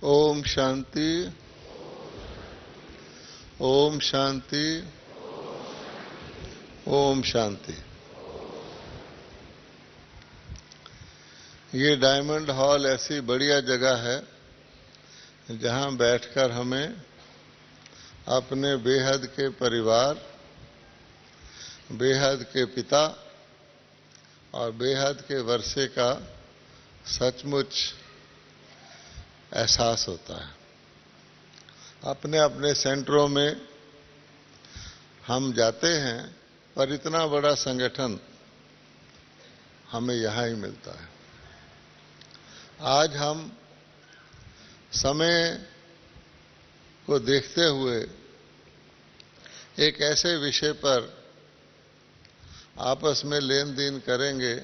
ओम शांति। ओम शांति। ओम शांति। ये diamond hall ऐसी बढ़िया जगह है जहां बैठकर हमें अपने बेहद के परिवार, बेहद के पिता और बेहद के वर्षे का सचमुच एहसास होता है। अपने अपने सेंटरों में हम जाते हैं, पर इतना बड़ा संगठन हमें यहाँ ही मिलता है। आज हम समय को देखते हुए एक ऐसे विषय पर आपस में लेन देन करेंगे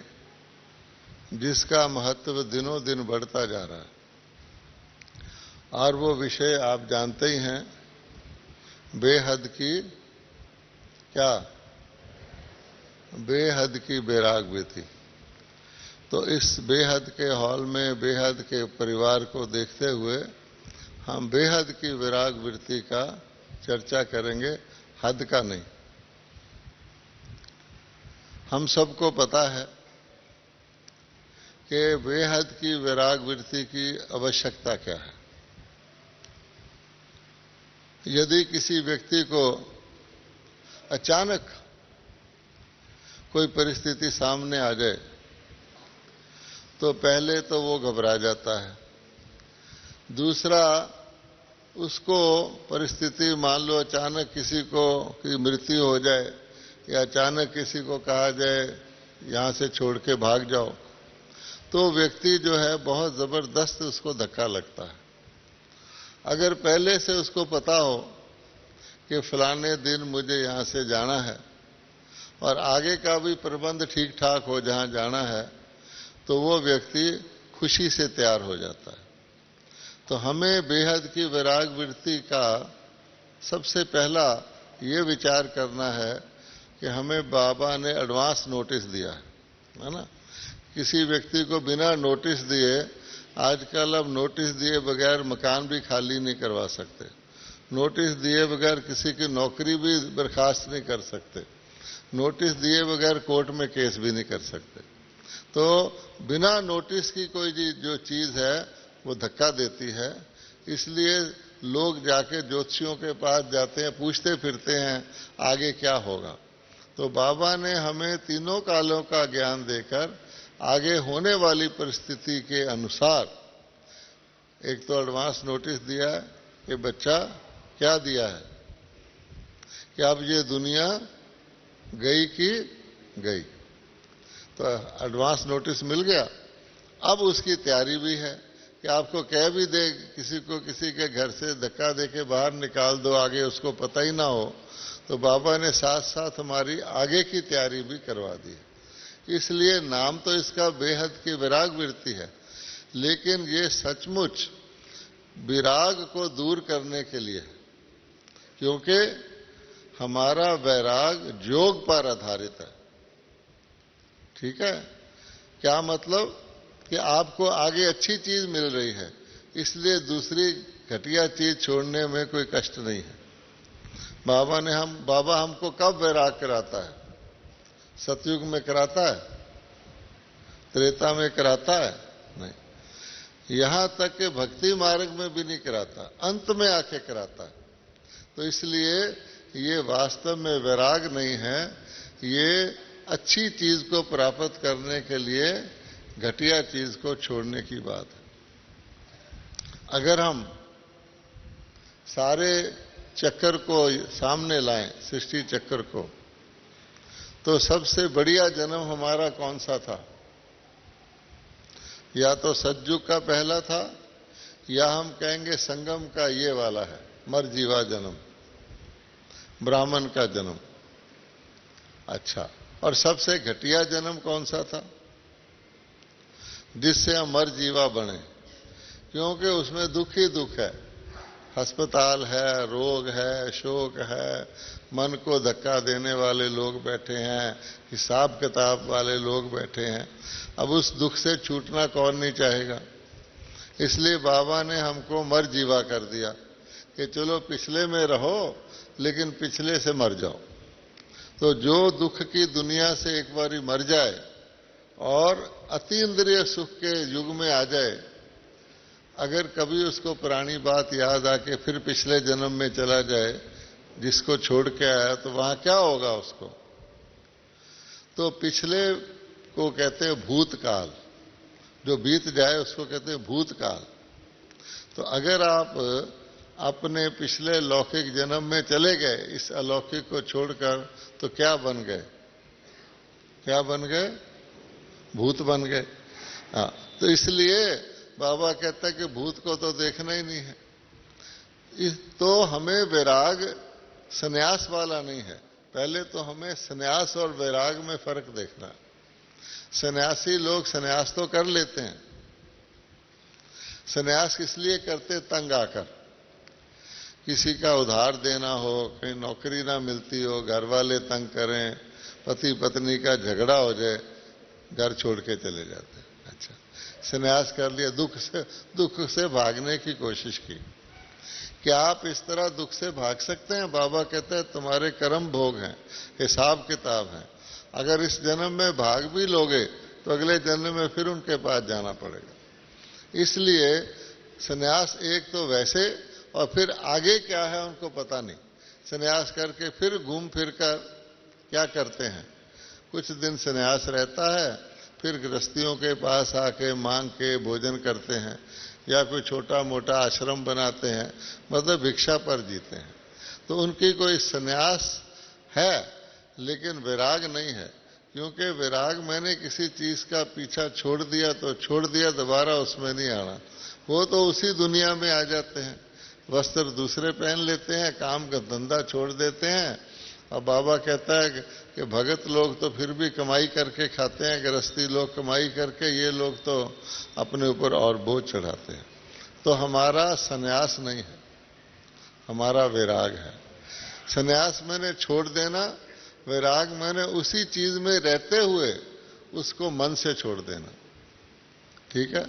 जिसका महत्व दिनों दिन बढ़ता जा रहा है। और वो विषय आप जानते ही हैं, बेहद की क्या? बेहद की बैराग वृत्ति। तो इस बेहद के हॉल में बेहद के परिवार को देखते हुए हम बेहद की वैराग वृत्ति का चर्चा करेंगे, हद का नहीं। हम सबको पता है कि बेहद की वैराग वृत्ति की आवश्यकता क्या है। यदि किसी व्यक्ति को अचानक कोई परिस्थिति सामने आ जाए तो पहले तो वो घबरा जाता है। दूसरा, उसको परिस्थिति, मान लो अचानक किसी को की मृत्यु हो जाए या अचानक किसी को कहा जाए यहां से छोड़ के भाग जाओ, तो व्यक्ति जो है बहुत जबरदस्त उसको धक्का लगता है। अगर पहले से उसको पता हो कि फलाने दिन मुझे यहां से जाना है और आगे का भी प्रबंध ठीक ठाक हो जहां जाना है, तो वो व्यक्ति खुशी से तैयार हो जाता है। तो हमें बेहद की वैराग वृत्ति का सबसे पहला ये विचार करना है कि हमें बाबा ने एडवांस नोटिस दिया है ना। किसी व्यक्ति को बिना नोटिस दिए, आजकल अब नोटिस दिए बगैर मकान भी खाली नहीं करवा सकते, नोटिस दिए बगैर किसी की नौकरी भी बर्खास्त नहीं कर सकते, नोटिस दिए बगैर कोर्ट में केस भी नहीं कर सकते। तो बिना नोटिस की कोई जो चीज है वो धक्का देती है। इसलिए लोग जाके ज्योतिषियों के पास जाते हैं, पूछते फिरते हैं आगे क्या होगा। तो बाबा ने हमें तीनों कालों का ज्ञान देकर आगे होने वाली परिस्थिति के अनुसार एक तो एडवांस नोटिस दिया है कि बच्चा क्या दिया है कि अब ये दुनिया गई की गई। तो एडवांस नोटिस मिल गया। अब उसकी तैयारी भी है कि आपको कह भी दे, किसी को किसी के घर से धक्का देके बाहर निकाल दो, आगे उसको पता ही ना हो, तो बाबा ने साथ साथ हमारी आगे की तैयारी भी करवा दी। इसलिए नाम तो इसका बेहद की वैराग वृत्ति है, लेकिन ये सचमुच विराग को दूर करने के लिए है, क्योंकि हमारा वैराग योग पर आधारित है। ठीक है? क्या मतलब कि आपको आगे अच्छी चीज मिल रही है, इसलिए दूसरी घटिया चीज छोड़ने में कोई कष्ट नहीं है। बाबा हमको कब वैराग कराता है? सतयुग में कराता है? त्रेता में कराता है? नहीं। यहां तक कि भक्ति मार्ग में भी नहीं कराता, अंत में आके कराता है। तो इसलिए ये वास्तव में वैराग नहीं है, ये अच्छी चीज को प्राप्त करने के लिए घटिया चीज को छोड़ने की बात है। अगर हम सारे चक्कर को सामने लाएं, सृष्टि चक्कर को, तो सबसे बढ़िया जन्म हमारा कौन सा था? या तो सतयुग का पहला था, या हम कहेंगे संगम का ये वाला है, मरजीवा जन्म, ब्राह्मण का जन्म। अच्छा, और सबसे घटिया जन्म कौन सा था जिससे हम मरजीवा बने? क्योंकि उसमें दुख ही दुख है, अस्पताल है, रोग है, शोक है, मन को धक्का देने वाले लोग बैठे हैं, हिसाब किताब वाले लोग बैठे हैं। अब उस दुख से छूटना कौन नहीं चाहेगा? इसलिए बाबा ने हमको मर जीवा कर दिया कि चलो पिछले में रहो लेकिन पिछले से मर जाओ। तो जो दुख की दुनिया से एक बारी मर जाए और अतीन्द्रिय सुख के युग में आ जाए, अगर कभी उसको पुरानी बात याद आके फिर पिछले जन्म में चला जाए जिसको छोड़ के आया, तो वहां क्या होगा उसको? तो पिछले को कहते हैं भूतकाल, जो बीत जाए उसको कहते हैं भूतकाल। तो अगर आप अपने पिछले लौकिक जन्म में चले गए इस अलौकिक को छोड़कर, तो क्या बन गए? क्या बन गए? भूत बन गए। हाँ, तो इसलिए बाबा कहता है कि भूत को तो देखना ही नहीं है। तो हमें वैराग संन्यास वाला नहीं है। पहले तो हमें संन्यास और वैराग में फर्क देखना है। सन्यासी लोग संन्यास तो कर लेते हैं। संन्यास किस लिए करते? तंग आकर, किसी का उधार देना हो, कहीं नौकरी ना मिलती हो, घर वाले तंग करें, पति पत्नी का झगड़ा हो जाए, घर छोड़ के चले जाते हैं। अच्छा, संन्यास कर लिया, दुख से भागने की कोशिश की। क्या आप इस तरह दुख से भाग सकते हैं? बाबा कहते हैं तुम्हारे कर्म भोग हैं, हिसाब किताब है। अगर इस जन्म में भाग भी लोगे तो अगले जन्म में फिर उनके पास जाना पड़ेगा। इसलिए संन्यास एक तो वैसे, और फिर आगे क्या है उनको पता नहीं। संन्यास करके फिर घूम फिर कर क्या करते हैं? कुछ दिन संन्यास रहता है, फिर गृहस्थियों के पास आके मांग के भोजन करते हैं, या कोई छोटा मोटा आश्रम बनाते हैं, मतलब भिक्षा पर जीते हैं। तो उनकी कोई संन्यास है लेकिन वैराग नहीं है। क्योंकि वैराग मैंने किसी चीज का पीछा छोड़ दिया तो छोड़ दिया, दोबारा उसमें नहीं आना। वो तो उसी दुनिया में आ जाते हैं, वस्त्र दूसरे पहन लेते हैं, काम का धंधा छोड़ देते हैं। और बाबा कहता है कि भगत लोग तो फिर भी कमाई करके खाते हैं, गृहस्थी लोग कमाई करके, ये लोग तो अपने ऊपर और बोझ चढ़ाते हैं। तो हमारा संन्यास नहीं है, हमारा वैराग है। संन्यास मैंने छोड़ देना, वैराग मैंने उसी चीज में रहते हुए उसको मन से छोड़ देना। ठीक है?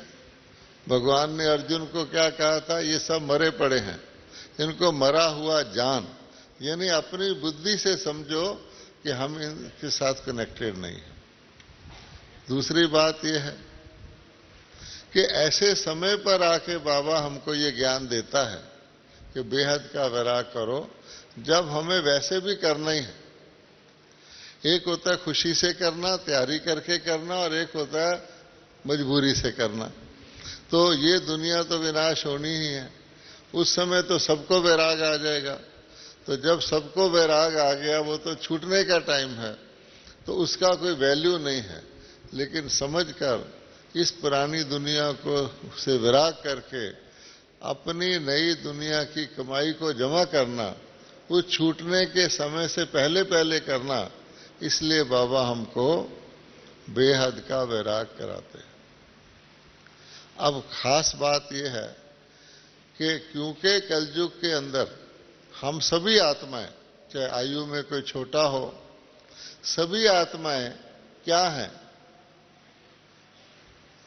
भगवान ने अर्जुन को क्या कहा था? ये सब मरे पड़े हैं, इनको मरा हुआ जान, यानी अपनी बुद्धि से समझो कि हम इनके साथ कनेक्टेड नहीं है। दूसरी बात यह है कि ऐसे समय पर आके बाबा हमको ये ज्ञान देता है कि बेहद का वैराग करो, जब हमें वैसे भी करना ही है। एक होता है खुशी से करना, तैयारी करके करना, और एक होता है मजबूरी से करना। तो ये दुनिया तो विनाश होनी ही है। उस समय तो सबको वैराग आ जाएगा। तो जब सबको वैराग आ गया, वो तो छूटने का टाइम है, तो उसका कोई वैल्यू नहीं है। लेकिन समझकर इस पुरानी दुनिया को से वैराग करके अपनी नई दुनिया की कमाई को जमा करना, उस छूटने के समय से पहले पहले करना, इसलिए बाबा हमको बेहद का वैराग कराते हैं। अब खास बात यह है कि क्योंकि कलयुग के अंदर हम सभी आत्माएं, चाहे आयु में कोई छोटा हो, सभी आत्माएं क्या हैं?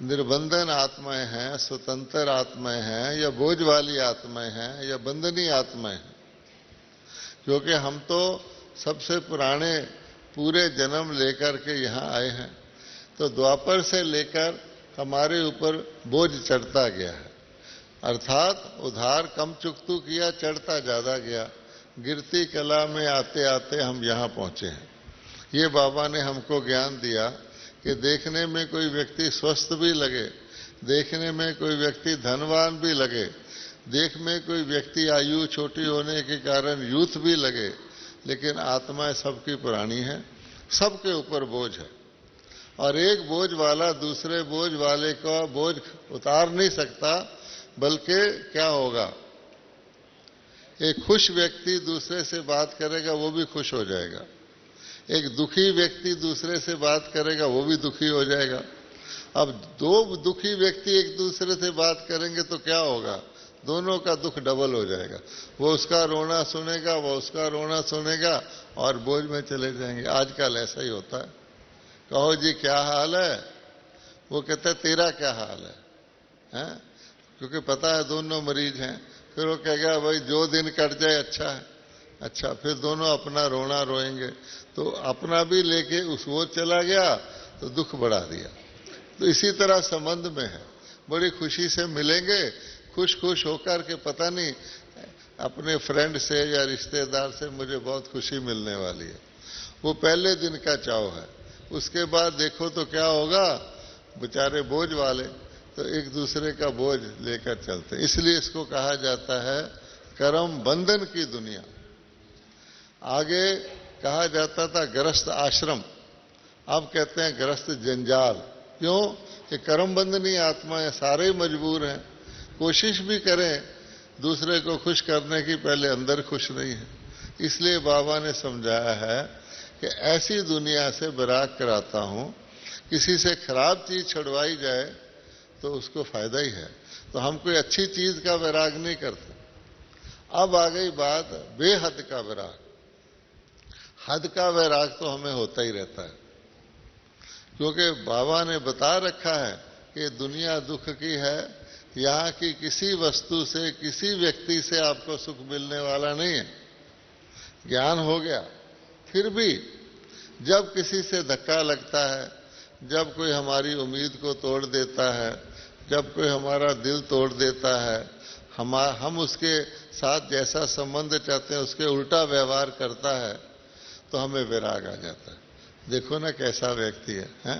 निर्बंधन आत्माएं हैं, स्वतंत्र आत्माएं हैं, या बोझ वाली आत्माएं हैं, या बंधनी आत्माएं हैं। क्योंकि हम तो सबसे पुराने पूरे जन्म लेकर के यहाँ आए हैं, तो द्वापर से लेकर हमारे ऊपर बोझ चढ़ता गया है। अर्थात उधार कम चुकतू किया, चढ़ता ज्यादा गया। गिरती कला में आते आते हम यहाँ पहुंचे हैं। ये बाबा ने हमको ज्ञान दिया कि देखने में कोई व्यक्ति स्वस्थ भी लगे, देखने में कोई व्यक्ति धनवान भी लगे, देख में कोई व्यक्ति आयु छोटी होने के कारण यूथ भी लगे, लेकिन आत्माएं सबकी पुरानी है, सबके ऊपर बोझ है। और एक बोझ वाला दूसरे बोझ वाले का बोझ उतार नहीं सकता, बल्कि क्या होगा? एक खुश व्यक्ति दूसरे से बात करेगा, वो भी खुश हो जाएगा। एक दुखी व्यक्ति दूसरे से बात करेगा, वो भी दुखी हो जाएगा। अब दो दुखी व्यक्ति एक दूसरे से बात करेंगे तो क्या होगा? दोनों का दुख डबल हो जाएगा। वो उसका रोना सुनेगा, वो उसका रोना सुनेगा, और बोझ में चले जाएंगे। आजकल ऐसा ही होता है। कहो जी क्या हाल है? वो कहता है तेरा क्या हाल है? हैं? क्योंकि पता है दोनों मरीज हैं। फिर वो कहेगा भाई जो दिन कट जाए अच्छा है। अच्छा, फिर दोनों अपना रोना रोएंगे, तो अपना भी लेके उस वो चला गया तो दुख बढ़ा दिया। तो इसी तरह संबंध में है, बड़ी खुशी से मिलेंगे, खुश खुश होकर के पता नहीं अपने फ्रेंड से या रिश्तेदार से मुझे बहुत खुशी मिलने वाली है, वो पहले दिन का चाव है। उसके बाद देखो तो क्या होगा, बेचारे बोझ वाले तो एक दूसरे का बोझ लेकर चलते। इसलिए इसको कहा जाता है कर्म बंधन की दुनिया। आगे कहा जाता था गृहस्थ आश्रम, अब कहते हैं गृहस्थ जंजाल। क्यों? कि कर्म बंधनी आत्मा है, सारे मजबूर हैं, कोशिश भी करें दूसरे को खुश करने की, पहले अंदर खुश नहीं है। इसलिए बाबा ने समझाया है कि ऐसी दुनिया से विराग कराता हूं, किसी से खराब चीज छुड़वाई जाए तो उसको फायदा ही है। तो हम कोई अच्छी चीज का विराग नहीं करते। अब आ गई बात बेहद का विराग। हद का वैराग तो हमें होता ही रहता है, क्योंकि बाबा ने बता रखा है कि दुनिया दुख की है, यहां की किसी वस्तु से, किसी व्यक्ति से आपको सुख मिलने वाला नहीं है। ज्ञान हो गया, फिर भी जब किसी से धक्का लगता है, जब कोई हमारी उम्मीद को तोड़ देता है, जब कोई हमारा दिल तोड़ देता है, हम उसके साथ जैसा संबंध चाहते हैं उसके उल्टा व्यवहार करता है, तो हमें विराग आ जाता है। देखो ना कैसा व्यक्ति है?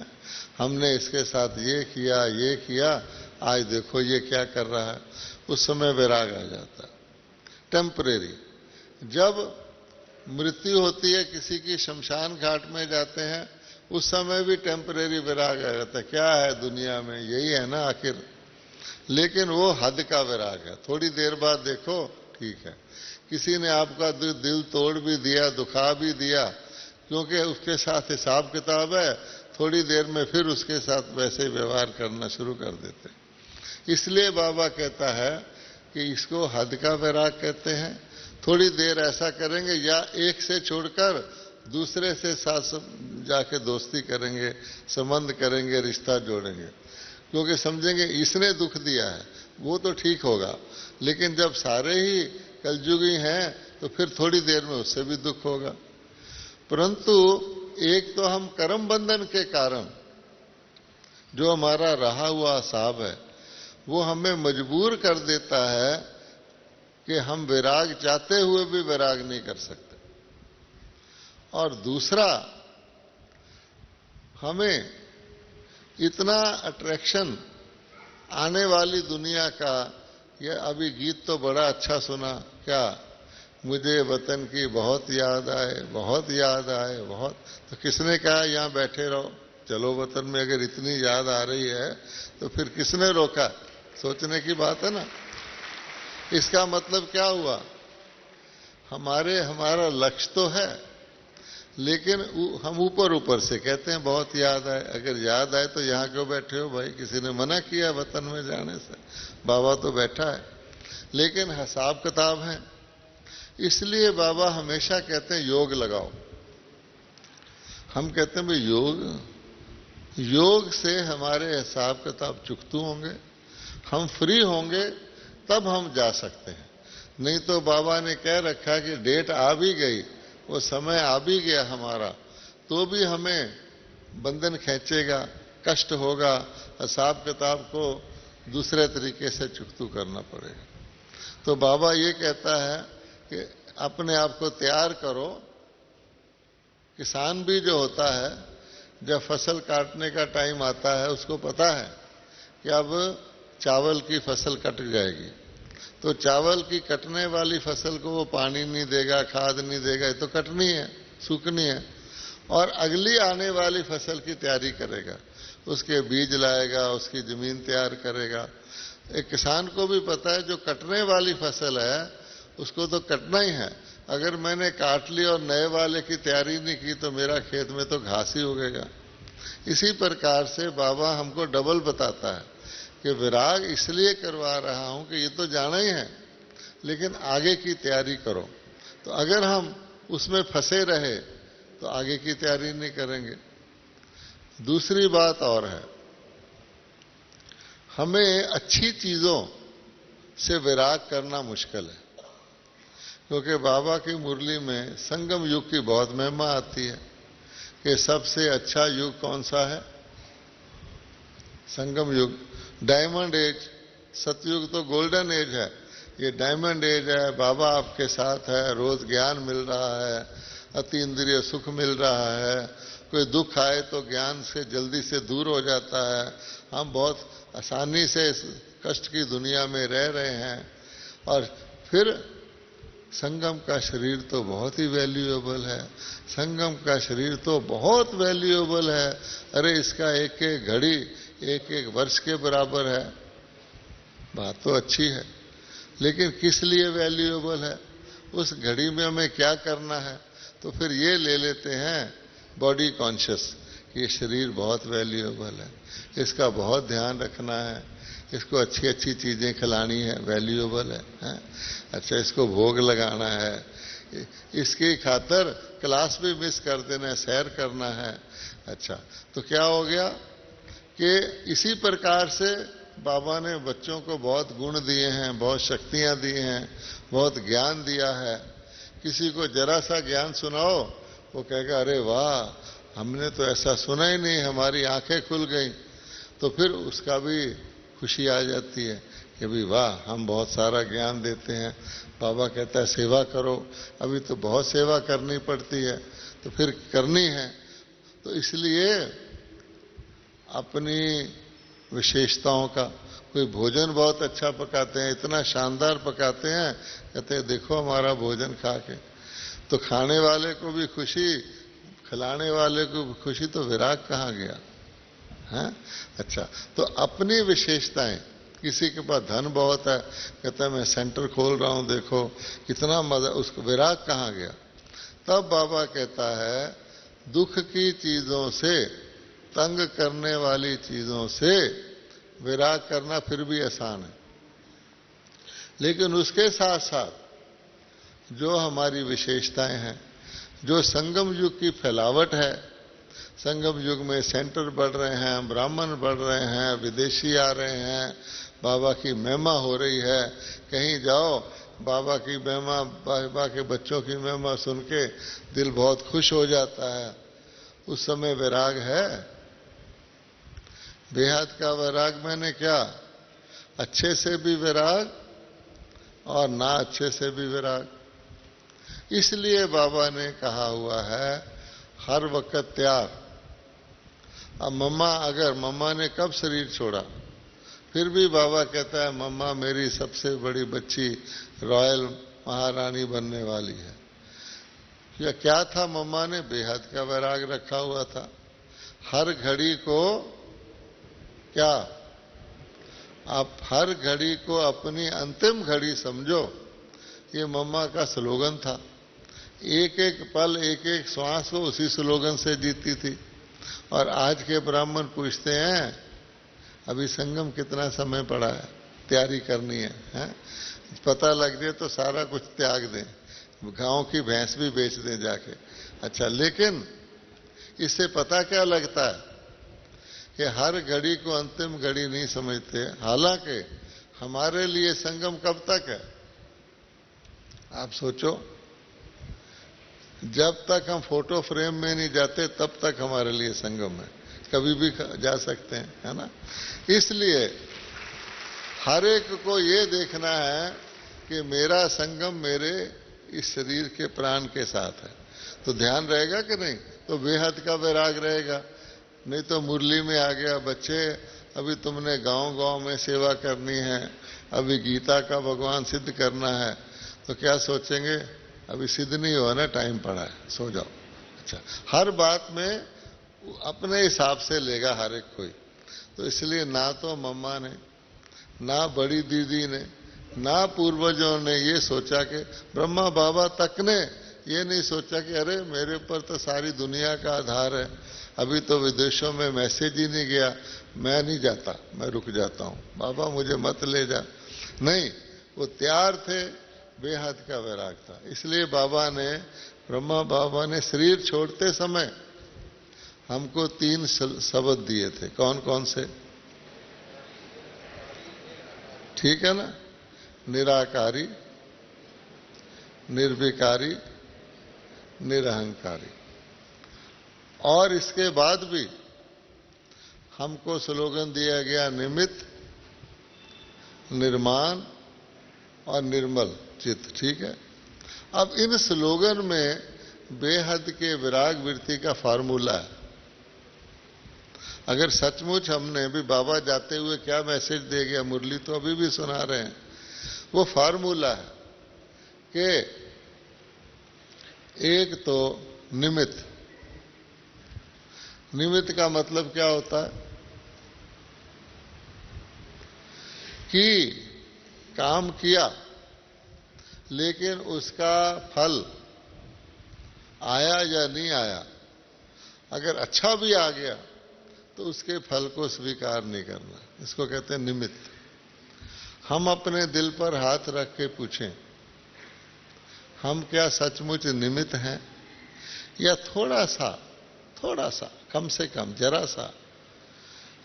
हमने इसके साथ ये किया, आज देखो ये क्या कर रहा है। उस समय विराग आ जाता है, टेम्परेरी। जब मृत्यु होती है किसी की, शमशान घाट में जाते हैं, उस समय भी टेम्परेरी विराग आ जाता है। क्या है दुनिया में, यही है ना आखिर। लेकिन वो हद का विराग है, थोड़ी देर बाद देखो ठीक है। किसी ने आपका दिल तोड़ भी दिया, दुखा भी दिया, क्योंकि उसके साथ हिसाब किताब है, थोड़ी देर में फिर उसके साथ वैसे व्यवहार करना शुरू कर देते। इसलिए बाबा कहता है कि इसको हद का विराग कहते हैं। थोड़ी देर ऐसा करेंगे, या एक से छोड़कर दूसरे से साथ जाके दोस्ती करेंगे, संबंध करेंगे, रिश्ता जोड़ेंगे, क्योंकि समझेंगे इसने दुख दिया है, वो तो ठीक होगा। लेकिन जब सारे ही कलयुगी हैं तो फिर थोड़ी देर में उससे भी दुख होगा। परंतु एक तो हम कर्म बंधन के कारण जो हमारा रहा हुआ हिसाब है वो हमें मजबूर कर देता है कि हम विराग चाहते हुए भी विराग नहीं कर सकते। और दूसरा, हमें इतना अट्रैक्शन आने वाली दुनिया का, ये अभी गीत तो बड़ा अच्छा सुना, क्या मुझे वतन की बहुत याद आए, बहुत याद आए, बहुत। तो किसने कहा यहां बैठे रहो, चलो वतन में। अगर इतनी याद आ रही है तो फिर किसने रोका? सोचने की बात है ना। इसका मतलब क्या हुआ? हमारा लक्ष्य तो है, लेकिन हम ऊपर ऊपर से कहते हैं बहुत याद आए। अगर याद आए तो यहां क्यों बैठे हो भाई? किसी ने मना किया वतन में जाने से? बाबा तो बैठा है, लेकिन हिसाब किताब है। इसलिए बाबा हमेशा कहते हैं योग लगाओ। हम कहते हैं भाई योग से हमारे हिसाब किताब चुकतू होंगे, हम फ्री होंगे, तब हम जा सकते हैं। नहीं तो बाबा ने कह रखा कि डेट आ भी गई, वो समय आ भी गया हमारा, तो भी हमें बंधन खींचेगा, कष्ट होगा, हिसाब किताब को दूसरे तरीके से चुकतू करना पड़ेगा। तो बाबा ये कहता है कि अपने आप को तैयार करो। किसान भी जो होता है, जब फसल काटने का टाइम आता है, उसको पता है कि अब चावल की फसल कट जाएगी, तो चावल की कटने वाली फसल को वो पानी नहीं देगा, खाद नहीं देगा, ये तो कटनी है, सूखनी है, और अगली आने वाली फसल की तैयारी करेगा, उसके बीज लाएगा, उसकी जमीन तैयार करेगा। एक किसान को भी पता है जो कटने वाली फसल है उसको तो कटना ही है। अगर मैंने काट ली और नए वाले की तैयारी नहीं की तो मेरा खेत में तो घास ही उगेगा। इसी प्रकार से बाबा हमको डबल बताता है कि विराग इसलिए करवा रहा हूं कि ये तो जाना ही है, लेकिन आगे की तैयारी करो। तो अगर हम उसमें फंसे रहे तो आगे की तैयारी नहीं करेंगे। दूसरी बात और है, हमें अच्छी चीजों से विराग करना मुश्किल है, क्योंकि बाबा की मुरली में संगम युग की बहुत महिमा आती है कि सबसे अच्छा युग कौन सा है? संगम युग, डायमंड एज। सतयुग तो गोल्डन एज है, ये डायमंड एज है। बाबा आपके साथ है, रोज ज्ञान मिल रहा है, अति इंद्रिय सुख मिल रहा है, कोई दुख आए तो ज्ञान से जल्दी से दूर हो जाता है। हम बहुत आसानी से इस कष्ट की दुनिया में रह रहे हैं। और फिर संगम का शरीर तो बहुत ही वैल्यूएबल है, संगम का शरीर तो बहुत वैल्यूएबल है। अरे इसका एक एक घड़ी एक एक वर्ष के बराबर है। बात तो अच्छी है, लेकिन किस लिए वैल्यूएबल है? उस घड़ी में हमें क्या करना है? तो फिर ये ले लेते हैं बॉडी कॉन्शियस, ये शरीर बहुत वैल्यूएबल है, इसका बहुत ध्यान रखना है, इसको अच्छी अच्छी चीज़ें खिलानी है, वैल्यूएबल है? अच्छा, इसको भोग लगाना है, इसकी खातर क्लास भी मिस कर देना है, सैर करना है। अच्छा, तो क्या हो गया कि इसी प्रकार से बाबा ने बच्चों को बहुत गुण दिए हैं, बहुत शक्तियां दी हैं, बहुत ज्ञान दिया है। किसी को जरा सा ज्ञान सुनाओ, वो कहेगा अरे वाह, हमने तो ऐसा सुना ही नहीं, हमारी आंखें खुल गई। तो फिर उसका भी खुशी आ जाती है कि भाई वाह, हम बहुत सारा ज्ञान देते हैं। बाबा कहता है सेवा करो, अभी तो बहुत सेवा करनी पड़ती है, तो फिर करनी है। तो इसलिए अपनी विशेषताओं का, कोई भोजन बहुत अच्छा पकाते हैं, इतना शानदार पकाते हैं, कहते हैं देखो हमारा भोजन खा के। तो खाने वाले को भी खुशी, खिलाने वाले को भी खुशी, तो विराग कहाँ गया है? अच्छा, तो अपनी विशेषताएं, किसी के पास धन बहुत है, कहता है मैं सेंटर खोल रहा हूं, देखो कितना मजा, उसको विराग कहाँ गया? तब बाबा कहता है दुख की चीजों से, तंग करने वाली चीजों से विराग करना फिर भी आसान है, लेकिन उसके साथ साथ जो हमारी विशेषताएं हैं, जो संगम युग की फैलावट है, संगम युग में सेंटर बढ़ रहे हैं, ब्राह्मण बढ़ रहे हैं, विदेशी आ रहे हैं, बाबा की महिमा हो रही है, कहीं जाओ बाबा की महिमा, बाबा के बच्चों की महिमा सुन के दिल बहुत खुश हो जाता है। उस समय विराग है, बेहद का वैराग। मैंने क्या, अच्छे से भी विराग और ना अच्छे से भी विराग। इसलिए बाबा ने कहा हुआ है हर वक्त त्याग। अब मम्मा ने कब शरीर छोड़ा, फिर भी बाबा कहता है मम्मा मेरी सबसे बड़ी बच्ची रॉयल महारानी बनने वाली है। या क्या था, मम्मा ने बेहद का वैराग रखा हुआ था। हर घड़ी को क्या, आप हर घड़ी को अपनी अंतिम घड़ी समझो, ये मम्मा का स्लोगन था। एक एक पल, एक एक श्वास को उसी स्लोगन से जीती थी। और आज के ब्राह्मण पूछते हैं अभी संगम कितना समय पड़ा है, तैयारी करनी है? पता लग जाए तो सारा कुछ त्याग दें, गांव की भैंस भी बेच दें जाके। अच्छा, लेकिन इससे पता क्या लगता है कि हर घड़ी को अंतिम घड़ी नहीं समझते। हालांकि हमारे लिए संगम कब तक है, आप सोचो, जब तक हम फोटो फ्रेम में नहीं जाते तब तक हमारे लिए संगम है, कभी भी जा सकते हैं, है ना? इसलिए हर एक को ये देखना है कि मेरा संगम मेरे इस शरीर के प्राण के साथ है, तो ध्यान रहेगा कि नहीं? तो बेहद का वैराग रहेगा। नहीं तो मुरली में आ गया, बच्चे अभी तुमने गांव-गांव में सेवा करनी है, अभी गीता का भगवान सिद्ध करना है, तो क्या सोचेंगे अभी सिद्ध नहीं हुआ ना, टाइम पड़ा है, सो जाओ। अच्छा, हर बात में अपने हिसाब से लेगा हर एक कोई। तो इसलिए ना तो मम्मा ने, ना बड़ी दीदी ने, ना पूर्वजों ने ये सोचा कि, ब्रह्मा बाबा तक ने ये नहीं सोचा कि अरे मेरे ऊपर तो सारी दुनिया का आधार है, अभी तो विदेशों में मैसेज ही नहीं गया, मैं नहीं जाता, मैं रुक जाता हूं, बाबा मुझे मत ले जा। नहीं, वो तैयार थे, बेहद का वैराग था। इसलिए ब्रह्मा बाबा ने शरीर छोड़ते समय हमको 3 शब्द दिए थे। कौन कौन से? ठीक है ना? निराकारी, निर्विकारी, निरहंकारी। और इसके बाद भी हमको स्लोगन दिया गया निमित्त, निर्माण और निर्मल चित्त। ठीक है। अब इन स्लोगन में बेहद के विराग वृत्ति का फार्मूला है। अगर सचमुच हमने भी बाबा जाते हुए क्या मैसेज दे गया, मुरली तो अभी भी सुना रहे हैं, वो फार्मूला है कि एक तो निमित्त। निमित्त का मतलब क्या होता है कि काम किया लेकिन उसका फल आया या नहीं आया। अगर अच्छा भी आ गया तो उसके फल को स्वीकार नहीं करना, इसको कहते हैं निमित्त। हम अपने दिल पर हाथ रख के पूछें, हम क्या सचमुच निमित्त हैं या थोड़ा सा कम से कम जरा सा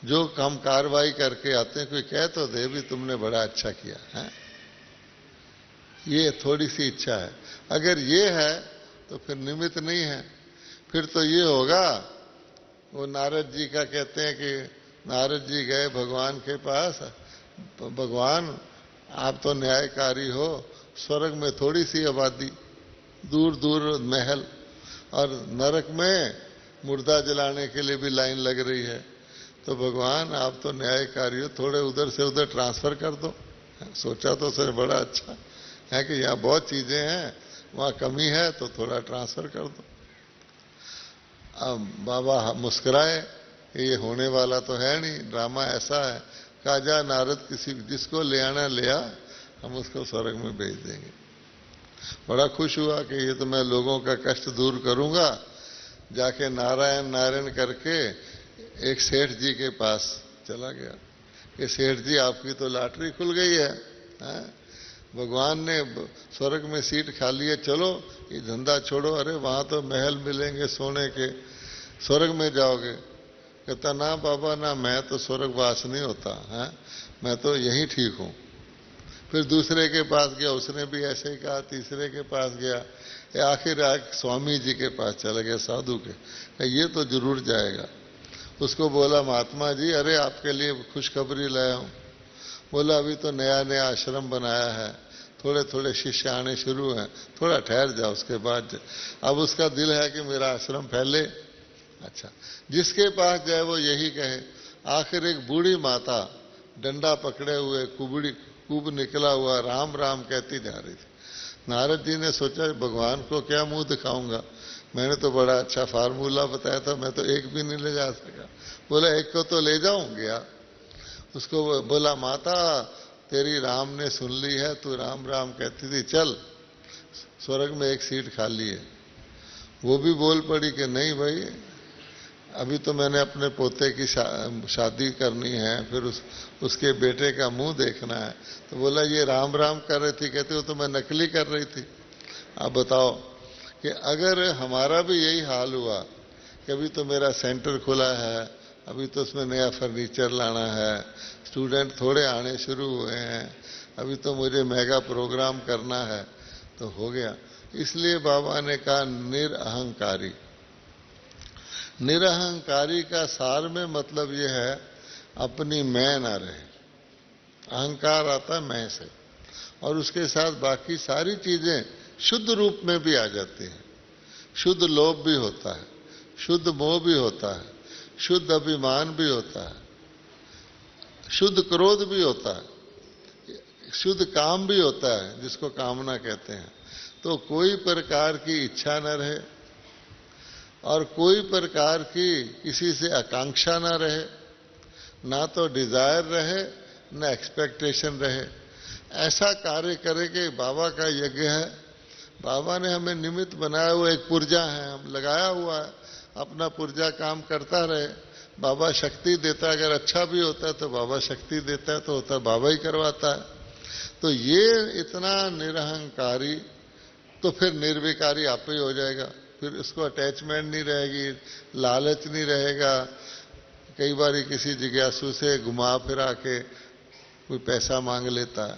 जो कम कार्रवाई करके आते हैं, कोई कह तो दे भी तुमने बड़ा अच्छा किया है, ये थोड़ी सी इच्छा है। अगर ये है तो फिर निमित्त नहीं है। फिर तो ये होगा, वो नारद जी का कहते हैं कि नारद जी गए भगवान के पास, भगवान आप तो न्यायकारी हो, स्वर्ग में थोड़ी सी आबादी, दूर दूर महल, और नरक में मुर्दा जलाने के लिए भी लाइन लग रही है, तो भगवान आप तो न्यायकारी हो, थोड़े उधर से उधर ट्रांसफर कर दो। सोचा तो सर बड़ा अच्छा है कि यहाँ बहुत चीजें हैं, वहाँ कमी है तो थोड़ा ट्रांसफर कर दो। अब बाबा मुस्कुराए कि ये होने वाला तो है नहीं, ड्रामा ऐसा है। कहा जा नारद, किसी जिसको ले आना ले आ, हम उसको स्वर्ग में भेज देंगे। बड़ा खुश हुआ कि ये तो मैं लोगों का कष्ट दूर करूंगा। जाके नारायण नारायण करके एक सेठ जी के पास चला गया कि सेठ जी आपकी तो लॉटरी खुल गई है, भगवान ने स्वर्ग में सीट खाली है, चलो ये धंधा छोड़ो। अरे वहां तो महल मिलेंगे सोने के, स्वर्ग में जाओगे। कहता ना बाबा ना, मैं तो स्वर्गवास नहीं होता है, मैं तो यहीं ठीक हूं। फिर दूसरे के पास गया, उसने भी ऐसे ही कहा। तीसरे के पास गया, आखिर स्वामी जी के पास चला गया, साधु के। ये तो जरूर जाएगा। उसको बोला महात्मा जी, अरे आपके लिए खुशखबरी लाया हूं। बोला अभी तो नया नया आश्रम बनाया है, थोड़े थोड़े शिष्य आने शुरू हैं, थोड़ा ठहर जाओ उसके बाद। अब उसका दिल है कि मेरा आश्रम फैले। अच्छा, जिसके पास जाए वो यही कहे। आखिर एक बूढ़ी माता डंडा पकड़े हुए, कुब निकला हुआ राम राम कहती जा रही थी। नारद जी ने सोचा भगवान को क्या मुंह दिखाऊंगा, मैंने तो बड़ा अच्छा फार्मूला बताया था, मैं तो एक भी नहीं ले जा सका। बोला एक को तो ले जाऊं। गया, उसको बोला माता तेरी राम ने सुन ली है, तू राम राम कहती थी, चल स्वर्ग में एक सीट खाली है। वो भी बोल पड़ी कि नहीं भाई, अभी तो मैंने अपने पोते की शादी करनी है, फिर उसके बेटे का मुंह देखना है। तो बोला ये राम राम कर रही थी, कहते हो तो मैं नकली कर रही थी। आप बताओ कि अगर हमारा भी यही हाल हुआ कि अभी तो मेरा सेंटर खुला है, अभी तो उसमें नया फर्नीचर लाना है, स्टूडेंट थोड़े आने शुरू हुए हैं, अभी तो मुझे मेगा प्रोग्राम करना है, तो हो गया। इसलिए बाबा ने कहा निरअहंकारी। निरअहंकारी का सार में मतलब यह है अपनी मैं ना रहे। अहंकार आता है मैं से, और उसके साथ बाकी सारी चीजें शुद्ध रूप में भी आ जाती हैं। शुद्ध लोभ भी होता है, शुद्ध मोह भी होता है, शुद्ध अभिमान भी होता है, शुद्ध क्रोध भी होता है, शुद्ध काम भी होता है जिसको कामना कहते हैं। तो कोई प्रकार की इच्छा न रहे और कोई प्रकार की किसी से आकांक्षा ना रहे, ना तो डिजायर रहे ना एक्सपेक्टेशन रहे। ऐसा कार्य करे कि बाबा का यज्ञ है, बाबा ने हमें निमित्त बनाया हुआ एक पुर्जा है, हम लगाया हुआ है, अपना पुर्जा काम करता रहे। बाबा शक्ति देता है, अगर अच्छा भी होता है तो बाबा शक्ति देता है, तो होता बाबा ही करवाता है। तो ये इतना निरहंकारी, तो फिर निर्विकारी आप ही हो जाएगा। फिर उसको अटैचमेंट नहीं रहेगी, लालच नहीं रहेगा। कई बार किसी जिज्ञासु से घुमा फिरा के कोई पैसा मांग लेता है,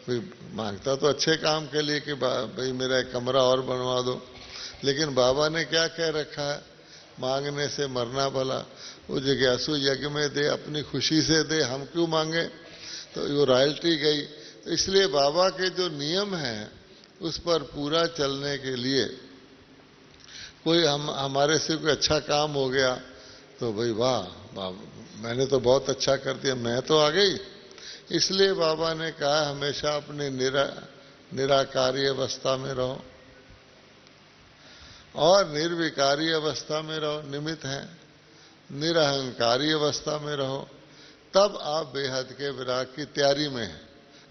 कोई मांगता तो अच्छे काम के लिए कि भाई मेरा एक कमरा और बनवा दो, लेकिन बाबा ने क्या कह रखा है, मांगने से मरना भला। वो जिज्ञासु यज्ञ में दे, अपनी खुशी से दे, हम क्यों मांगे। तो वो रॉयल्टी गई। तो इसलिए बाबा के जो नियम हैं उस पर पूरा चलने के लिए कोई हमारे से कोई अच्छा काम हो गया तो भाई वाह, मैंने तो बहुत अच्छा कर दिया, मैं तो आ गई। इसलिए बाबा ने कहा हमेशा अपनी निराकारी अवस्था में रहो और निर्विकारी अवस्था में रहो, निमित्त है, निरहंकारी अवस्था में रहो, तब आप बेहद के विराग की तैयारी में हैं।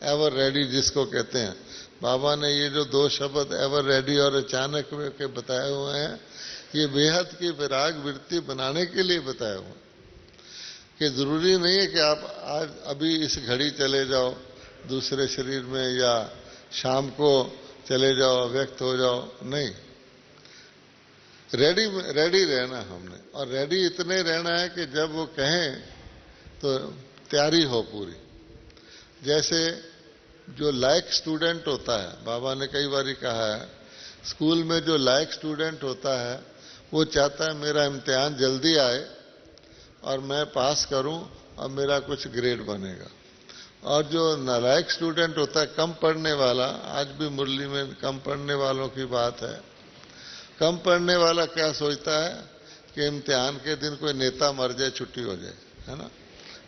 एवर रेडी जिसको कहते हैं, बाबा ने ये जो दो शब्द एवर रेडी और अचानक के बताए हुए हैं, ये बेहद की विराग वृत्ति बनाने के लिए बताए हुए, कि जरूरी नहीं है कि आप आज अभी इस घड़ी चले जाओ दूसरे शरीर में या शाम को चले जाओ व्यक्त हो जाओ, नहीं, रेडी रहना हमने। और रेडी इतने रहना है कि जब वो कहें तो तैयारी हो पूरी। जैसे जो लायक स्टूडेंट होता है, बाबा ने कई बार कहा है, स्कूल में जो लायक स्टूडेंट होता है वो चाहता है मेरा इम्तिहान जल्दी आए और मैं पास करूं और मेरा कुछ ग्रेड बनेगा। और जो नालायक स्टूडेंट होता है, कम पढ़ने वाला, आज भी मुरली में कम पढ़ने वालों की बात है, कम पढ़ने वाला क्या सोचता है कि इम्तिहान के दिन कोई नेता मर जाए, छुट्टी हो जाए, है ना।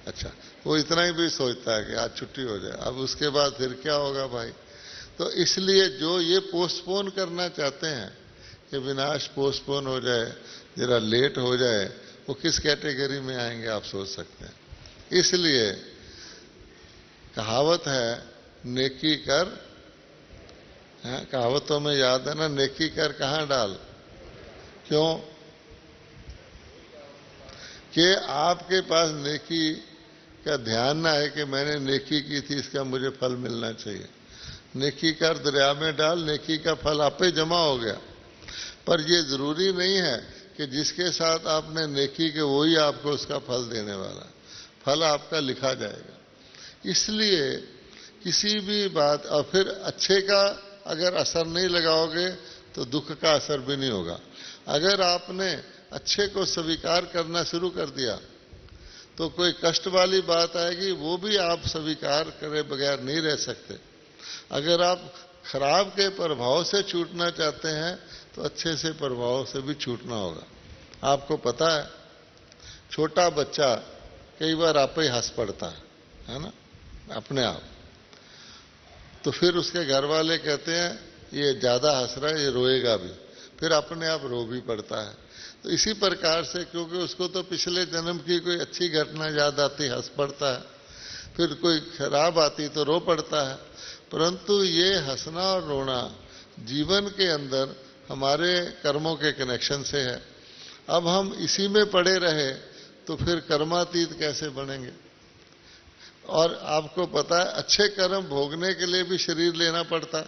अच्छा, वो इतना ही भी सोचता है कि आज छुट्टी हो जाए, अब उसके बाद फिर क्या होगा भाई। तो इसलिए जो ये पोस्टपोन करना चाहते हैं कि विनाश पोस्टपोन हो जाए, जरा लेट हो जाए, वो किस कैटेगरी में आएंगे आप सोच सकते हैं। इसलिए कहावत है नेकी कर, कहावतों में याद है ना, नेकी कर कहां डाल। क्यों कि आपके पास नेकी का ध्यान ना है कि मैंने नेकी की थी, इसका मुझे फल मिलना चाहिए। नेकी कर दरिया में डाल, नेकी का फल आप पे जमा हो गया। पर ये जरूरी नहीं है कि जिसके साथ आपने नेकी के वही आपको उसका फल देने वाला, फल आपका लिखा जाएगा। इसलिए किसी भी बात, और फिर अच्छे का अगर असर नहीं लगाओगे तो दुख का असर भी नहीं होगा। अगर आपने अच्छे को स्वीकार करना शुरू कर दिया तो कोई कष्ट वाली बात आएगी, वो भी आप स्वीकार करे बगैर नहीं रह सकते। अगर आप खराब के प्रभाव से छूटना चाहते हैं तो अच्छे से प्रभाव से भी छूटना होगा। आपको पता है, छोटा बच्चा कई बार आप ही हंस पड़ता है ना, अपने आप। तो फिर उसके घर वाले कहते हैं ये ज्यादा हंस रहा है, ये रोएगा भी, फिर अपने आप रो भी पड़ता है। तो इसी प्रकार से, क्योंकि उसको तो पिछले जन्म की कोई अच्छी घटना याद आती, हंस पड़ता है, फिर कोई खराब आती तो रो पड़ता है। परंतु ये हंसना और रोना जीवन के अंदर हमारे कर्मों के कनेक्शन से है। अब हम इसी में पड़े रहे तो फिर कर्मातीत कैसे बनेंगे। और आपको पता है, अच्छे कर्म भोगने के लिए भी शरीर लेना पड़ता है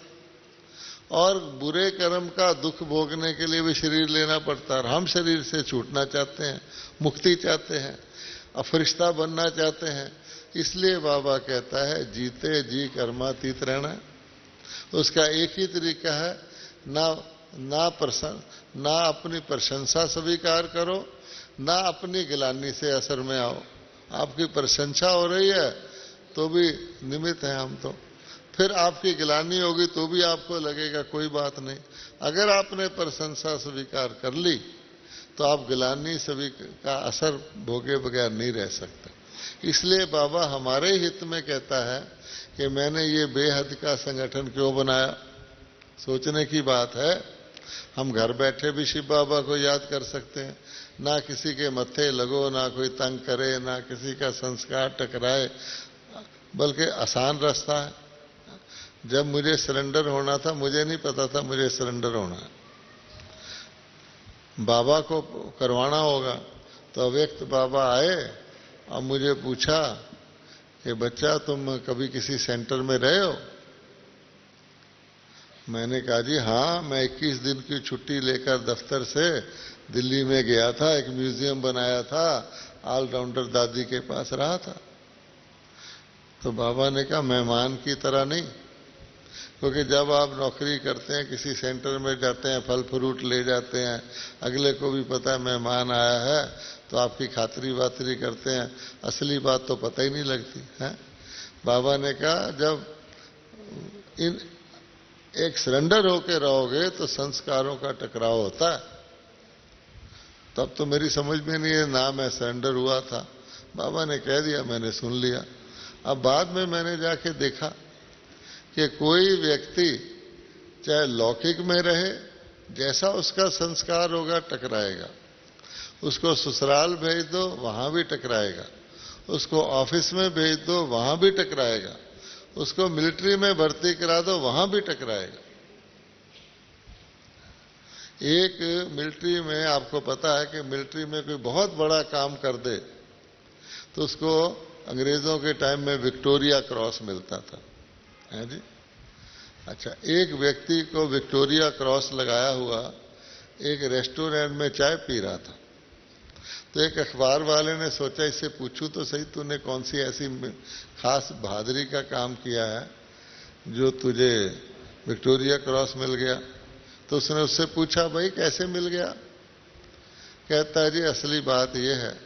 और बुरे कर्म का दुख भोगने के लिए भी शरीर लेना पड़ता है। और हम शरीर से छूटना चाहते हैं, मुक्ति चाहते हैं, अफरिश्ता बनना चाहते हैं। इसलिए बाबा कहता है जीते जी कर्मातीत रहना। उसका एक ही तरीका है, ना अपनी प्रशंसा स्वीकार करो, ना अपनी गिलानी से असर में आओ। आपकी प्रशंसा हो रही है तो भी निमित्त है हम तो, फिर आपकी गिलानी होगी तो भी आपको लगेगा कोई बात नहीं। अगर आपने प्रशंसा स्वीकार कर ली तो आप गिलानी सभी का असर भोगे बगैर नहीं रह सकते। इसलिए बाबा हमारे हित में कहता है कि मैंने ये बेहद का संगठन क्यों बनाया। सोचने की बात है, हम घर बैठे भी शिव बाबा को याद कर सकते हैं, ना किसी के मत्थे लगो, ना कोई तंग करे, ना किसी का संस्कार टकराए, बल्कि आसान रास्ता है। जब मुझे सरेंडर होना था, मुझे नहीं पता था मुझे सरेंडर होना है, बाबा को करवाना होगा। तो अव्यक्त बाबा आए और मुझे पूछा कि बच्चा तुम कभी किसी सेंटर में रहे हो। मैंने कहा जी हाँ, मैं 21 दिन की छुट्टी लेकर दफ्तर से दिल्ली में गया था, एक म्यूजियम बनाया था, ऑलराउंडर दादी के पास रहा था। तो बाबा ने कहा मेहमान की तरह नहीं, क्योंकि जब आप नौकरी करते हैं, किसी सेंटर में जाते हैं, फल फ्रूट ले जाते हैं, अगले को भी पता है मेहमान आया है, तो आपकी खातरी बातरी करते हैं, असली बात तो पता ही नहीं लगती है। बाबा ने कहा जब इन एक सरेंडर होके रहोगे तो संस्कारों का टकराव होता है। तब तो मेरी समझ में नहीं है, नाम है सरेंडर हुआ था, बाबा ने कह दिया, मैंने सुन लिया। अब बाद में मैंने जाके देखा कि कोई व्यक्ति चाहे लौकिक में रहे, जैसा उसका संस्कार होगा टकराएगा। उसको ससुराल भेज दो वहां भी टकराएगा, उसको ऑफिस में भेज दो वहां भी टकराएगा, उसको मिलिट्री में भर्ती करा दो वहां भी टकराएगा। एक मिलिट्री में आपको पता है कि मिलिट्री में कोई बहुत बड़ा काम कर दे तो उसको अंग्रेजों के टाइम में विक्टोरिया क्रॉस मिलता था, है जी। अच्छा, एक व्यक्ति को विक्टोरिया क्रॉस लगाया हुआ एक रेस्टोरेंट में चाय पी रहा था। तो एक अखबार वाले ने सोचा इससे पूछूं तो सही, तूने कौन सी ऐसी खास बहादुरी का काम किया है जो तुझे विक्टोरिया क्रॉस मिल गया। तो उसने उससे पूछा, भाई कैसे मिल गया? कहता है जी असली बात यह है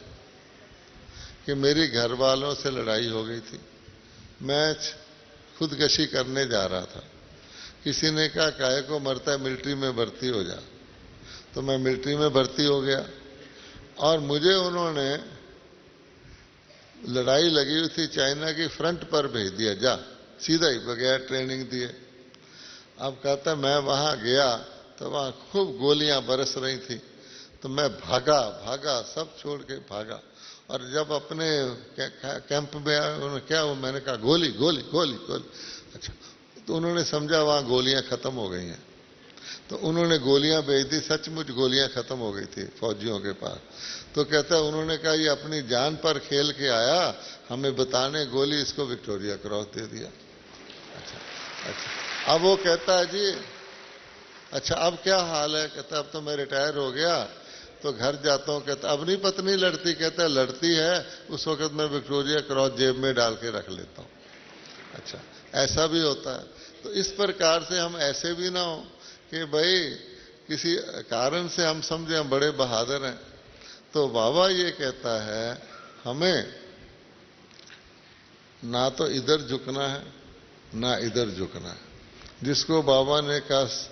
कि मेरी घर वालों से लड़ाई हो गई थी, मैं खुदकशी करने जा रहा था, किसी ने कहा काहे को मरता है, मिलिट्री में भर्ती हो जा। तो मैं मिलिट्री में भर्ती हो गया और मुझे उन्होंने लड़ाई लगी हुई थी चाइना की फ्रंट पर भेज दिया, जा सीधा ही, बगैर ट्रेनिंग दिए। अब कहता मैं वहां गया तो वहां खूब गोलियां बरस रही थी, तो मैं भागा, सब छोड़ के भागा। और जब अपने कैंप में आया, उन्होंने क्या वो, मैंने कहा गोली गोली गोली गोली। अच्छा, तो उन्होंने समझा वहां गोलियां खत्म हो गई हैं, तो उन्होंने गोलियां भेज दी। सचमुच गोलियां खत्म हो गई थी फौजियों के पास। तो कहता है उन्होंने कहा ये अपनी जान पर खेल के आया, हमें बताने गोली, इसको विक्टोरिया क्रॉस दे दिया। अच्छा, अब वो कहता है जी अच्छा अब क्या हाल है? कहता अब तो मैं रिटायर हो गया, तो घर जाता हूँ। कहता अब नहीं पत्नी लड़ती? कहता है लड़ती है, उस वक्त मैं विक्टोरिया क्रॉस जेब में डाल के रख लेता हूँ। अच्छा, ऐसा भी होता है। तो इस प्रकार से हम ऐसे भी ना हो कि भाई किसी कारण से हम समझे हम बड़े बहादुर हैं। तो बाबा ये कहता है हमें ना तो इधर झुकना है ना इधर झुकना है, जिसको बाबा ने कहा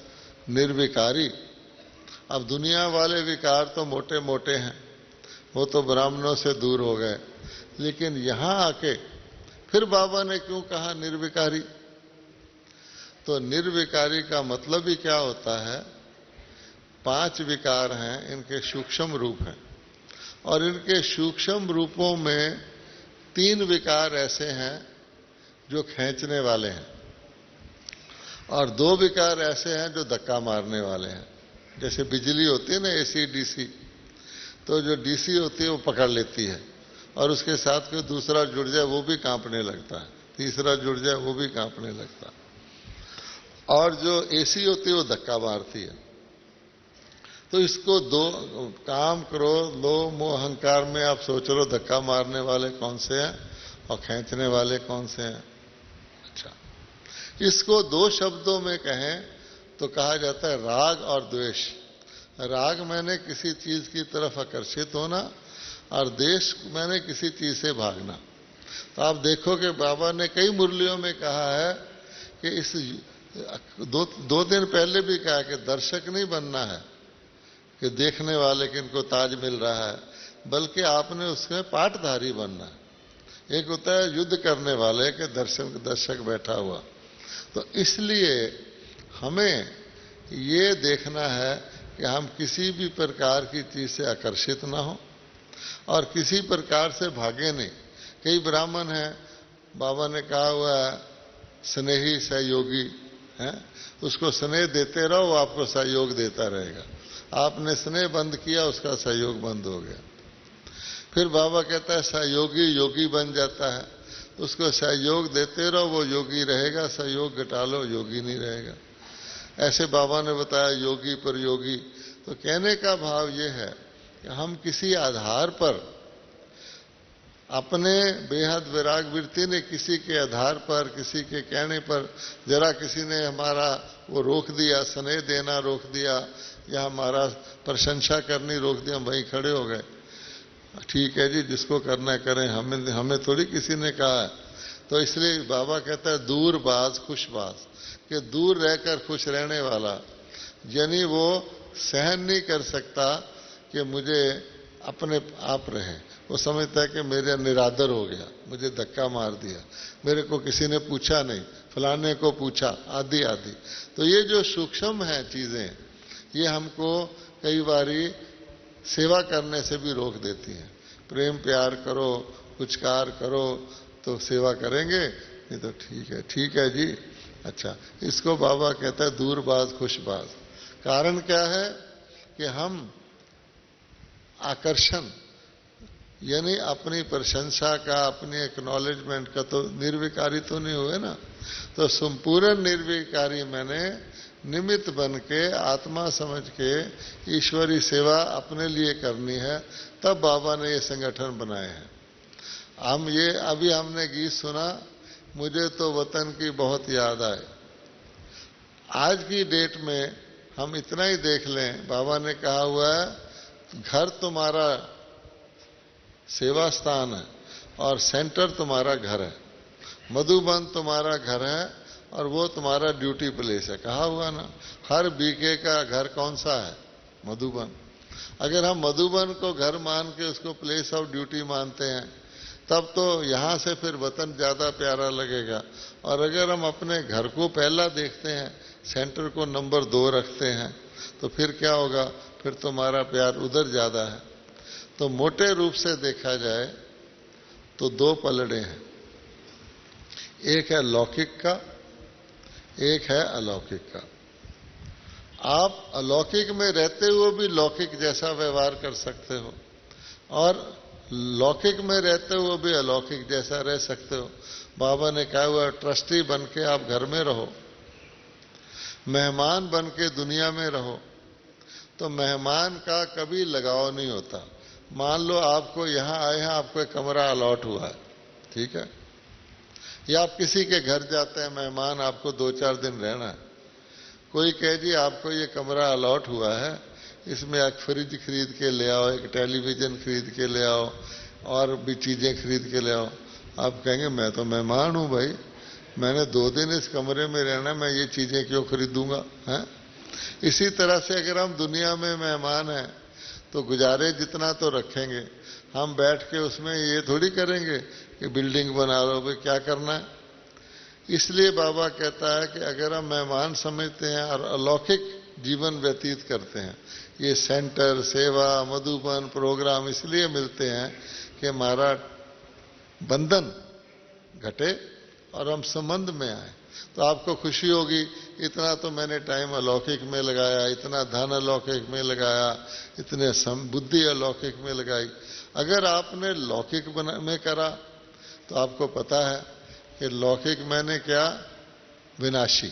निर्विकारी। अब दुनिया वाले विकार तो मोटे मोटे हैं, वो तो ब्राह्मणों से दूर हो गए, लेकिन यहां आके फिर बाबा ने क्यों कहा निर्विकारी? तो निर्विकारी का मतलब ही क्या होता है? 5 विकार हैं, इनके सूक्ष्म रूप हैं, और इनके सूक्ष्म रूपों में 3 विकार ऐसे हैं जो खींचने वाले हैं, और 2 विकार ऐसे हैं जो धक्का मारने वाले हैं। जैसे बिजली होती है ना, एसी डीसी, तो जो डीसी होती है वो पकड़ लेती है, और उसके साथ कोई दूसरा जुड़ जाए वो भी कांपने लगता है, तीसरा जुड़ जाए वो भी कांपने लगता है। और जो एसी होती है वो धक्का मारती है। तो इसको 2 काम, क्रोध, लोभ, मोह, अहंकार में आप सोच लो धक्का मारने वाले कौन से हैं और खींचने वाले कौन से हैं। अच्छा, इसको 2 शब्दों में कहें तो कहा जाता है राग और द्वेष। राग मैंने किसी चीज की तरफ आकर्षित होना, और द्वेष मैंने किसी चीज से भागना। तो आप देखो कि बाबा ने कई मुरलियों में कहा है कि इस 2 दिन पहले भी कहा कि दर्शक नहीं बनना है कि देखने वाले कि इनको ताज मिल रहा है, बल्कि आपने उसमें पाठधारी बनना है। एक होता है युद्ध करने वाले के दर्शक बैठा हुआ। तो इसलिए हमें ये देखना है कि हम किसी भी प्रकार की चीज से आकर्षित ना हो और किसी प्रकार से भागे नहीं। कई ब्राह्मण हैं, बाबा ने कहा हुआ है स्नेही सहयोगी है, उसको स्नेह देते रहो, वो आपको सहयोग देता रहेगा। आपने स्नेह बंद किया, उसका सहयोग बंद हो गया। फिर बाबा कहता है सहयोगी योगी बन जाता है, उसको सहयोग देते रहो, वो योगी रहेगा, सहयोग घटा लो, योगी नहीं रहेगा। ऐसे बाबा ने बताया योगी पर योगी। तो कहने का भाव ये है कि हम किसी आधार पर अपने बेहद विराग वृत्ति ने किसी के आधार पर, किसी के कहने पर, जरा किसी ने हमारा वो रोक दिया, स्नेह देना रोक दिया या हमारा प्रशंसा करनी रोक दिया, हम वहीं खड़े हो गए। ठीक है जी, जिसको करना है करें, हमें थोड़ी किसी ने कहा है। तो इसलिए बाबा कहता है दूर बाज खुश बाज, कि दूर रहकर खुश रहने वाला, यानी वो सहन नहीं कर सकता कि मुझे अपने आप रहे। वो समझता है कि मेरा निरादर हो गया, मुझे धक्का मार दिया, मेरे को किसी ने पूछा नहीं, फलाने को पूछा, आदि आदि। तो ये जो सूक्ष्म है चीजें, ये हमको कई बारी सेवा करने से भी रोक देती हैं। प्रेम प्यार करो, कुछ कार्य करो तो सेवा करेंगे, नहीं तो ठीक है जी। अच्छा, इसको बाबा कहता है दूरबाज खुशबाज। कारण क्या है कि हम आकर्षण यानी अपनी प्रशंसा का, अपनी एक्नॉलेजमेंट का तो निर्विकारी तो नहीं हुए ना। तो संपूर्ण निर्विकारी मैंने निमित्त बन के, आत्मा समझ के ईश्वरी सेवा अपने लिए करनी है। तब बाबा ने ये संगठन बनाए हैं। हम ये अभी हमने गीत सुना, मुझे तो वतन की बहुत याद आए। आज की डेट में हम इतना ही देख लें, बाबा ने कहा हुआ है घर तुम्हारा सेवा स्थान है और सेंटर तुम्हारा घर है, मधुबन तुम्हारा घर है और वो तुम्हारा ड्यूटी प्लेस है। कहा हुआ ना, हर बीके का घर कौन सा है? मधुबन। अगर हम मधुबन को घर मान के उसको प्लेस ऑफ ड्यूटी मानते हैं, तब तो यहां से फिर वतन ज्यादा प्यारा लगेगा। और अगर हम अपने घर को पहला देखते हैं, सेंटर को नंबर 2 रखते हैं, तो फिर क्या होगा? फिर तुम्हारा प्यार उधर ज्यादा है। तो मोटे रूप से देखा जाए तो 2 पलड़े हैं, एक है लौकिक का, एक है अलौकिक का। आप अलौकिक में रहते हुए भी लौकिक जैसा व्यवहार कर सकते हो और लौकिक में रहते हुए भी अलौकिक जैसा रह सकते हो। बाबा ने कहा हुआ ट्रस्टी बन के आप घर में रहो, मेहमान बन के दुनिया में रहो, तो मेहमान का कभी लगाव नहीं होता। मान लो आपको यहां आए हैं, आपको एक कमरा अलॉट हुआ है, ठीक है, या आप किसी के घर जाते हैं, मेहमान, आपको 2-4 दिन रहना है। कोई कहे जी आपको ये कमरा अलॉट हुआ है, इसमें एक फ्रिज खरीद के ले आओ, एक टेलीविजन खरीद के ले आओ और भी चीजें खरीद के ले आओ। आप कहेंगे मैं तो मेहमान हूं भाई, मैंने 2 दिन इस कमरे में रहना, मैं ये चीजें क्यों खरीदूंगा? हैं? इसी तरह से अगर हम दुनिया में मेहमान हैं तो गुजारे जितना तो रखेंगे। हम बैठ के उसमें ये थोड़ी करेंगे कि बिल्डिंग बना लो, भाई क्या करना है। इसलिए बाबा कहता है कि अगर हम मेहमान समझते हैं और अलौकिक जीवन व्यतीत करते हैं, ये सेंटर, सेवा, मधुबन, प्रोग्राम इसलिए मिलते हैं कि हमारा बंधन घटे और हम संबंध में आए। तो आपको खुशी होगी, इतना तो मैंने टाइम अलौकिक में लगाया, इतना धन अलौकिक में लगाया, इतने बुद्धि अलौकिक में लगाई। अगर आपने लौकिक में करा तो आपको पता है कि लौकिक मैंने क्या? विनाशी।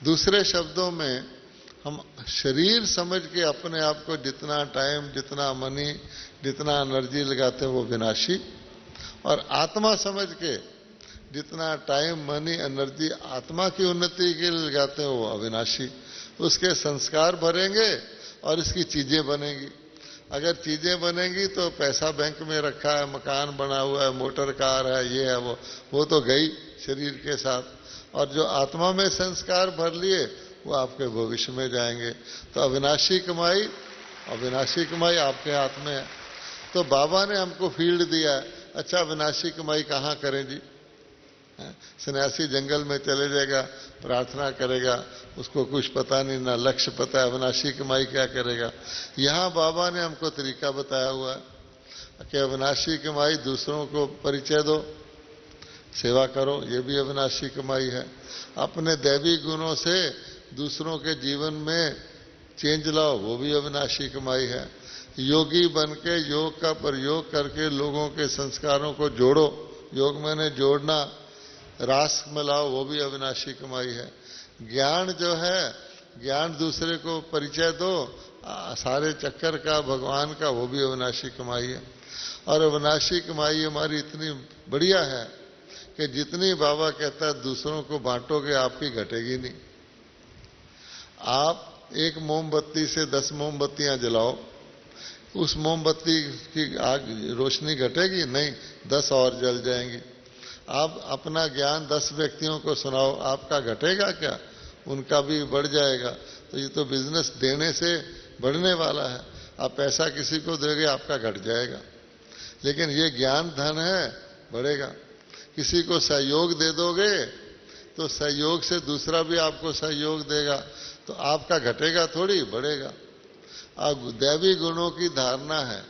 दूसरे शब्दों में हम शरीर समझ के अपने आप को जितना टाइम, जितना मनी, जितना एनर्जी लगाते हैं वो विनाशी, और आत्मा समझ के जितना टाइम, मनी, एनर्जी आत्मा की उन्नति के लिए लगाते हैं वो अविनाशी। उसके संस्कार भरेंगे और इसकी चीजें बनेंगी। अगर चीजें बनेंगी तो पैसा बैंक में रखा है, मकान बना हुआ है, मोटर कार है, ये है वो तो गई शरीर के साथ। और जो आत्मा में संस्कार भर लिए वो आपके भविष्य में जाएंगे। तो अविनाशी कमाई, अविनाशी कमाई आपके हाथ में है। तो बाबा ने हमको फील्ड दिया है। अच्छा, अविनाशी कमाई कहाँ करें जी? सन्यासी जंगल में चले जाएगा, प्रार्थना करेगा, उसको कुछ पता नहीं, ना लक्ष्य पता है, अविनाशी कमाई क्या करेगा? यहाँ बाबा ने हमको तरीका बताया हुआ है कि अविनाशी कमाई दूसरों को परिचय दो, सेवा करो, ये भी अविनाशी कमाई है। अपने दैवी गुणों से दूसरों के जीवन में चेंज लाओ, वो भी अविनाशी कमाई है। योगी बन के योग का प्रयोग करके लोगों के संस्कारों को जोड़ो, योग मैंने जोड़ना, रास में लाओ, वो भी अविनाशी कमाई है। ज्ञान जो है, ज्ञान दूसरे को परिचय दो, सारे चक्कर का, भगवान का, वो भी अविनाशी कमाई है। और अविनाशी कमाई हमारी इतनी बढ़िया है कि जितनी बाबा कहता है दूसरों को बांटोगे आपकी घटेगी नहीं। आप एक मोमबत्ती से 10 मोमबत्तियां जलाओ, उस मोमबत्ती की आग रोशनी घटेगी नहीं, 10 और जल जाएंगी। आप अपना ज्ञान 10 व्यक्तियों को सुनाओ, आपका घटेगा क्या? उनका भी बढ़ जाएगा। तो ये तो बिजनेस देने से बढ़ने वाला है। आप पैसा किसी को दोगे आपका घट जाएगा, लेकिन ये ज्ञान धन है, बढ़ेगा। किसी को सहयोग दे दोगे तो सहयोग से दूसरा भी आपको सहयोग देगा, तो आपका घटेगा थोड़ी, बढ़ेगा। अब दैवी गुणों की धारणा है,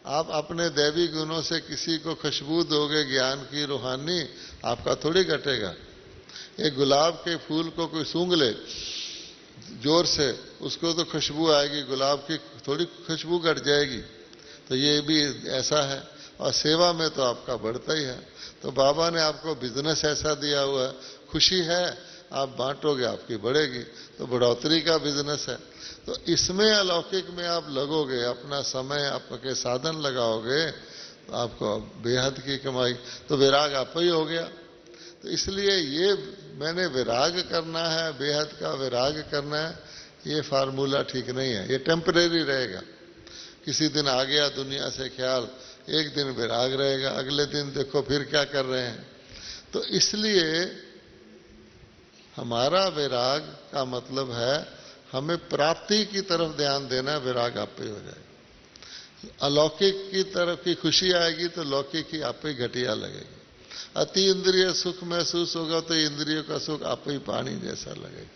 आप अपने दैवी गुणों से किसी को खुशबू दोगे ज्ञान की रूहानी, आपका थोड़ी घटेगा। एक गुलाब के फूल को कोई सूंघ ले जोर से, उसको तो खुशबू आएगी, गुलाब की थोड़ी खुशबू घट जाएगी। तो ये भी ऐसा है, और सेवा में तो आपका बढ़ता ही है। तो बाबा ने आपको बिजनेस ऐसा दिया हुआ है, खुशी है आप बांटोगे आपकी बढ़ेगी, तो बढ़ोतरी का बिजनेस है। तो इसमें अलौकिक में आप लगोगे, अपना समय आपके साधन लगाओगे, तो आपको बेहद की कमाई, तो विराग आप ही हो गया। तो इसलिए ये मैंने विराग करना है, बेहद का विराग करना है, ये फार्मूला ठीक नहीं है, ये टेम्परेरी रहेगा। किसी दिन आ गया दुनिया से ख्याल, एक दिन विराग रहेगा, अगले दिन देखो फिर क्या कर रहे हैं। तो इसलिए हमारा विराग का मतलब है हमें प्राप्ति की तरफ ध्यान देना, विराग आप ही हो जाएगा। अलौकिक की तरफ की खुशी आएगी तो लौकिक की आप ही घटिया लगेगी। अति इंद्रिय सुख महसूस होगा तो इंद्रियों का सुख आप ही पानी जैसा लगेगा।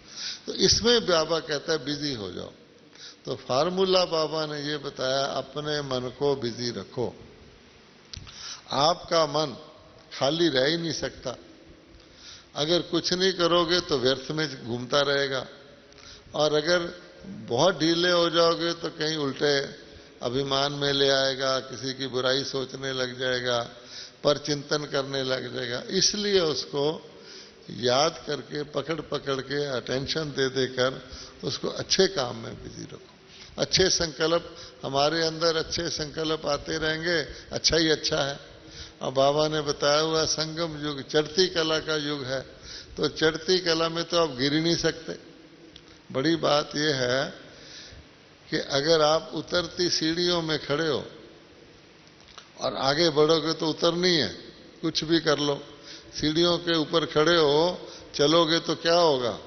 तो इसमें बाबा कहता है बिजी हो जाओ। तो फार्मूला बाबा ने ये बताया, अपने मन को बिजी रखो। आपका मन खाली रह ही नहीं सकता। अगर कुछ नहीं करोगे तो व्यर्थ में घूमता रहेगा, और अगर बहुत ढीले हो जाओगे तो कहीं उल्टे अभिमान में ले आएगा, किसी की बुराई सोचने लग जाएगा, पर चिंतन करने लग जाएगा। इसलिए उसको याद करके पकड़ पकड़ के अटेंशन दे देकर उसको अच्छे काम में बिजी रखो। अच्छे संकल्प हमारे अंदर, अच्छे संकल्प आते रहेंगे, अच्छा ही अच्छा है। और बाबा ने बताया हुआ संगम युग चढ़ती कला का युग है, तो चढ़ती कला में तो आप गिर ही नहीं सकते। बड़ी बात यह है कि अगर आप उतरती सीढ़ियों में खड़े हो और आगे बढ़ोगे तो उतरनी है, कुछ भी कर लो। सीढ़ियों के ऊपर खड़े हो चलोगे तो क्या होगा,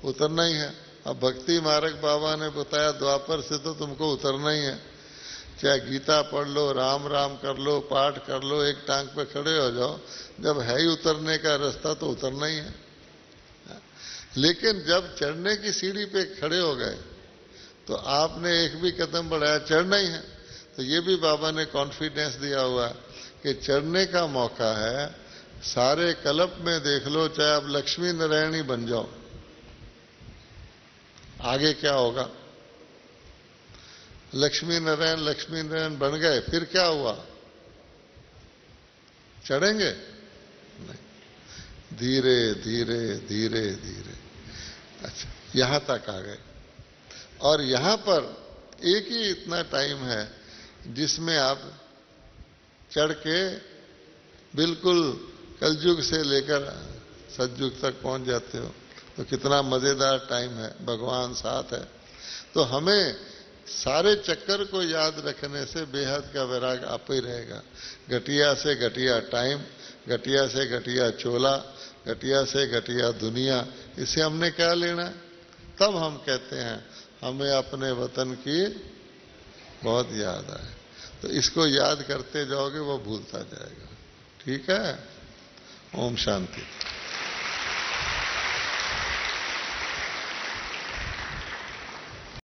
उतरना ही है। अब भक्ति मार्ग बाबा ने बताया द्वापर से तो तुमको उतरना ही है। चाहे गीता पढ़ लो, राम राम कर लो, पाठ कर लो, एक टांग पे खड़े हो जाओ, जब है ही उतरने का रास्ता तो उतरना ही है। लेकिन जब चढ़ने की सीढ़ी पे खड़े हो गए तो आपने एक भी कदम बढ़ाया, चढ़ना ही है। तो ये भी बाबा ने कॉन्फिडेंस दिया हुआ कि चढ़ने का मौका है। सारे कल्प में देख लो, चाहे आप लक्ष्मी नारायण ही बन जाओ, आगे क्या होगा। लक्ष्मी नारायण बन गए, फिर क्या हुआ, चढ़ेंगे नहीं, धीरे धीरे धीरे धीरे, अच्छा यहां तक आ गए। और यहां पर एक ही इतना टाइम है जिसमें आप चढ़ के बिल्कुल कलयुग से लेकर सतयुग तक पहुंच जाते हो। तो कितना मजेदार टाइम है, भगवान साथ है। तो हमें सारे चक्कर को याद रखने से बेहद का वैराग आप ही रहेगा। घटिया से घटिया टाइम, घटिया से घटिया चोला, घटिया से घटिया दुनिया, इसे हमने क्या लेना। तब हम कहते हैं हमें अपने वतन की बहुत याद आए। तो इसको याद करते जाओगे वो भूलता जाएगा। ठीक है, ओम शांति।